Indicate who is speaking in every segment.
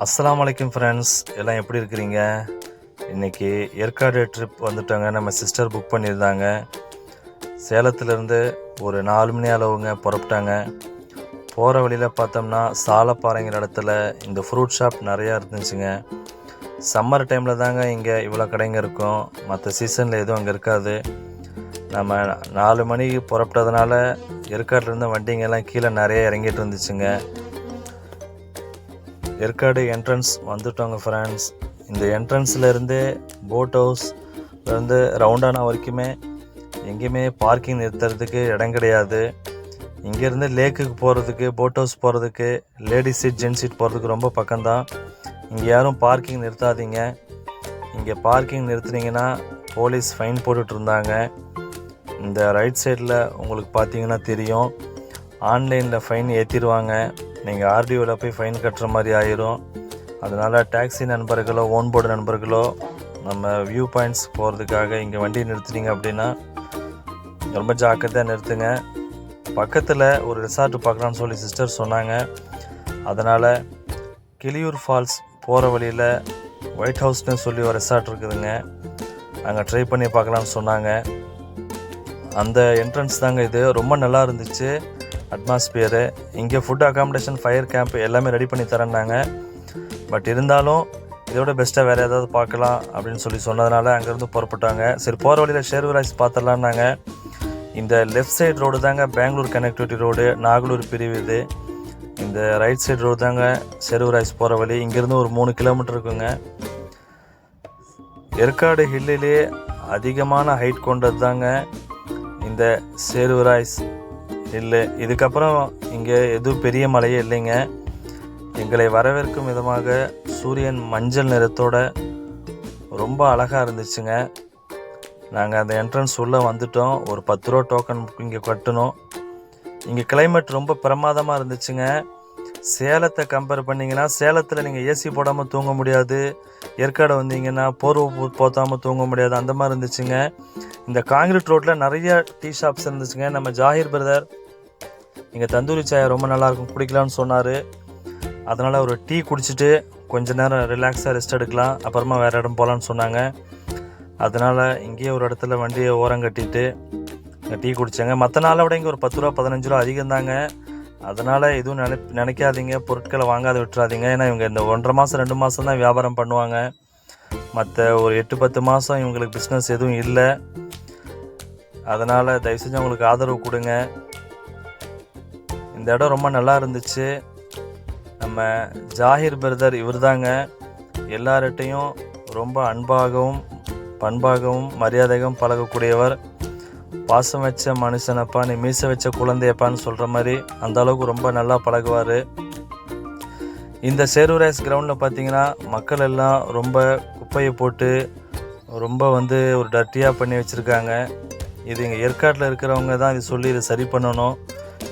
Speaker 1: அஸ்ஸலாமு அலைக்கும் ஃப்ரெண்ட்ஸ், எல்லாம் எப்படி இருக்கிறீங்க? இன்றைக்கி ஏற்காடு ட்ரிப் வந்துட்டாங்க. நம்ம சிஸ்டர் புக் பண்ணியிருந்தாங்க. சேலத்துலேருந்து ஒரு 4 மணி அளவுங்க புறப்பட்டாங்க. போகிற வழியில் பார்த்தோம்னா சாலப்பாறைங்கிற இடத்துல இந்த ஃப்ரூட் ஷாப் நிறையா இருந்துச்சுங்க. சம்மர் டைமில் தாங்க இங்கே இவ்வளோ கடைங்க இருக்கும். மற்ற சீசனில் எதுவும் அங்கே இருக்காது. நம்ம 4 மணிக்கு புறப்பட்டதுனால ஏற்காடுலேருந்து வண்டிங்கெல்லாம் கீழே நிறைய இறங்கிட்டு இருந்துச்சுங்க. ஏற்காடு என்ட்ரன்ஸ் வந்துட்டோங்க ஃப்ரெண்ட்ஸ். இந்த என்ட்ரன்ஸ்லேருந்து போட் ஹவுஸ்லேருந்து ரவுண்டானா வரைக்குமே எங்கேயுமே பார்க்கிங் நிறுத்துறதுக்கு இடம் கிடையாது. இங்கேருந்து லேக்குக்கு போகிறதுக்கு, போட் ஹவுஸ் போகிறதுக்கு, லேடிஸ் சீட் ஜென்ஸ் சீட் போகிறதுக்கு ரொம்ப பக்கம்தான். இங்கே யாரும் பார்க்கிங் நிறுத்தாதீங்க. இங்கே பார்க்கிங் நிறுத்துனீங்கன்னா போலீஸ் ஃபைன் போட்டுட்ருந்தாங்க. இந்த ரைட் சைடில் உங்களுக்கு பார்த்தீங்கன்னா தெரியும், ஆன்லைனில் ஃபைன் ஏற்றிடுவாங்க. நீங்கள் ஆர்டிஓவில் போய் ஃபைன் கட்டுற மாதிரி ஆயிரும். அதனால் டாக்ஸி நண்பர்களோ ஓன் போர்டு நண்பர்களோ நம்ம வியூ பாயிண்ட்ஸ் போகிறதுக்காக இங்கே வண்டி நிறுத்துனீங்க அப்படின்னா ரொம்ப ஜாக்கிரதையாக நிறுத்துங்க. பக்கத்தில் ஒரு ரிசார்ட் பார்க்கலான்னு சொல்லி சிஸ்டர் சொன்னாங்க. அதனால் கிளியூர் ஃபால்ஸ் போகிற வழியில் ஒயிட் ஹவுஸ்னு சொல்லி ஒரு ரிசார்ட் இருக்குதுங்க, அங்கே ட்ரை பண்ணி பார்க்கலான்னு சொன்னாங்க. அந்த என்ட்ரன்ஸ் தாங்க இது. ரொம்ப நல்லா இருந்துச்சு அட்மாஸ்பியரு. இங்கே ஃபுட் அகாமடேஷன், ஃபயர் கேம்ப் எல்லாமே ரெடி பண்ணி தரேன்னாங்க. பட் இருந்தாலும் இதோட பெஸ்ட்டாக வேறு ஏதாவது பார்க்கலாம் அப்படின்னு சொல்லி சொன்னதுனால அங்கேருந்து புறப்பட்டாங்க. சரி, போகிற வழியில் ஷேர்வராய்ஸ் பார்த்துடலான்னாங்க. இந்த லெஃப்ட் சைடு ரோடு தாங்க பெங்களூர் கனெக்டிவிட்டி ரோடு, நாகலூர் பிரிவு இது. இந்த ரைட் சைடு ரோடு தாங்க ஷேர்வராய்ஸ் போகிற வழி. இங்கேருந்து ஒரு 3 கிலோமீட்டர் இருக்குங்க. ஏற்காடு ஹில்லிலே அதிகமான ஹைட் கொண்டது தாங்க இந்த ஷேர்வராய்ஸ் ஹில்லு. இதுக்கப்புறம் இங்கே எதுவும் பெரிய மலையே இல்லைங்க. எங்களை வரவேற்கும் விதமாக சூரியன் மஞ்சள் நிறத்தோட ரொம்ப அழகாக இருந்துச்சுங்க. நாங்கள் அந்த என்ட்ரன்ஸ் உள்ளே வந்துட்டோம். ஒரு 10 ரூபா டோக்கன் இங்கே கட்டணும். இங்கே கிளைமேட் ரொம்ப பிரமாதமாக இருந்துச்சுங்க. சேலத்தை கம்பேர் பண்ணிங்கன்னா, சேலத்தில் நீங்கள் ஏசி போடாமல் தூங்க முடியாது. ஏற்காடு வந்தீங்கன்னா போர்வை போத்தாமல் தூங்க முடியாது. அந்த மாதிரி இருந்துச்சுங்க. இந்த காங்கிரீட் ரோட்டில் நிறைய டீ ஷாப்ஸ் இருந்துச்சுங்க. நம்ம ஜாகிர் பிரதர் இங்கே தந்தூரி சாய் ரொம்ப நல்லாயிருக்கும், குடிக்கலான்னு சொன்னார். அதனால் ஒரு டீ குடிச்சிட்டு கொஞ்ச நேரம் ரிலாக்ஸாக ரெஸ்ட் எடுக்கலாம், அப்புறமா வேறு இடம் போகலான்னு சொன்னாங்க. அதனால் இங்கேயே ஒரு இடத்துல வண்டியை ஓரம் கட்டிட்டு இங்கே டீ குடித்தாங்க. மற்ற நாளை விட இங்கே ஒரு 10 ரூபா 15 ரூபா அதிகம்தாங்க. அதனால் எதுவும் நினைக்காதீங்க, பொருட்களை வாங்காத விட்டுறாதீங்க. ஏன்னா இவங்க இந்த 1.5 மாதம் 2 மாதம் தான் வியாபாரம் பண்ணுவாங்க. மற்ற ஒரு 8-10 மாதம் இவங்களுக்கு பிஸ்னஸ் எதுவும் இல்லை. அதனால் தயவு செஞ்சு அவங்களுக்கு ஆதரவு கொடுங்க. இந்த இடம் ரொம்ப நல்லா இருந்துச்சு. நம்ம ஜாகிர் பிரதர் இவர் தாங்க எல்லார்கிட்டையும் ரொம்ப அன்பாகவும் பண்பாகவும் மரியாதையும் பழகக்கூடியவர். பாசம் வச்ச மனுஷனப்பா, நீ மீசை வச்ச குழந்தையப்பான்னு சொல்கிற மாதிரி அந்த அளவுக்கு ரொம்ப நல்லா பழகுவார். இந்த ஷேர்வராய்ஸ் கிரவுண்டில் பார்த்தீங்கன்னா மக்கள் எல்லாம் ரொம்ப குப்பையை போட்டு ரொம்ப ஒரு டர்ட்டியாக பண்ணி வச்சுருக்காங்க. இது இங்கே ஏற்காட்டில் இருக்கிறவங்க தான் இது சொல்லி இதை சரி பண்ணணும்.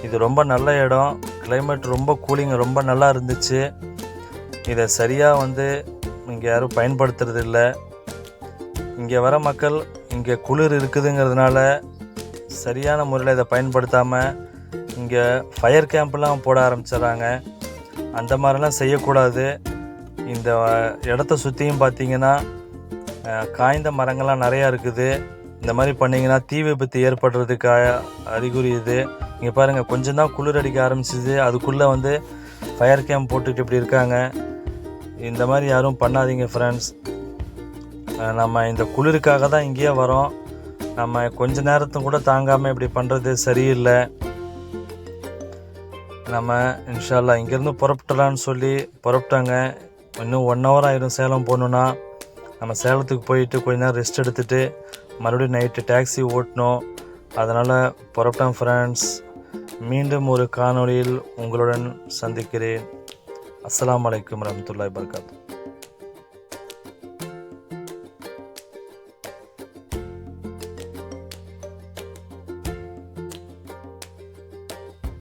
Speaker 1: இது ரொம்ப நல்ல இடம். கிளைமேட் ரொம்ப கூலிங், ரொம்ப நல்லா இருந்துச்சு. இதை சரியாக இங்கே யாரும் பயன்படுத்துறது இல்லை. இங்கே வர மக்கள் இங்கே குளிர் இருக்குதுங்கிறதுனால சரியான முறையில் இதை பயன்படுத்தாமல் இங்கே ஃபயர் கேம்ப்லாம் போட ஆரம்பிச்சிட்றாங்க. அந்த மாதிரிலாம் செய்யக்கூடாது. இந்த இடத்த சுற்றியும் பார்த்திங்கன்னா காய்ந்த மரங்கள்லாம் நிறையா இருக்குது. இந்த மாதிரி பண்ணிங்கன்னா தீ விபத்து ஏற்படுறதுக்காக அறிகுறி இது. இங்கே பாருங்கள், கொஞ்சம் தான் குளிர் அடிக்க ஆரம்பிச்சிது, அதுக்குள்ளே ஃபயர் கேம்ப் போட்டுட்டு இப்படி இருக்காங்க. இந்த மாதிரி யாரும் பண்ணாதீங்க ஃப்ரெண்ட்ஸ். நம்ம இந்த குளிருக்காக தான் இங்கேயே வரோம். நம்ம கொஞ்ச நேரத்தும் கூட தாங்காமல் இப்படி பண்ணுறது சரியில்லை. நம்ம இன்ஷா அல்லாஹ் இங்கேருந்து புறப்பட்டலான்னு சொல்லி புறப்பட்டாங்க. இன்னும் 1 ஹவர் ஆயிடும் சேலம் போகணுன்னா. நம்ம சேலத்துக்கு போயிட்டு கொஞ்ச நேரம் ரெஸ்ட் எடுத்துகிட்டு மறுபடியும் நைட்டு டாக்ஸி ஓட்டணும். அதனால் புறப்பட்டேன் ஃப்ரெண்ட்ஸ். மீண்டும் ஒரு காணொளியில் உங்களுடன் சந்திக்கிறேன். அஸ்ஸலாமு அலைக்கும் வரஹ்மத்துல்லாஹி வபரகாத்துஹு.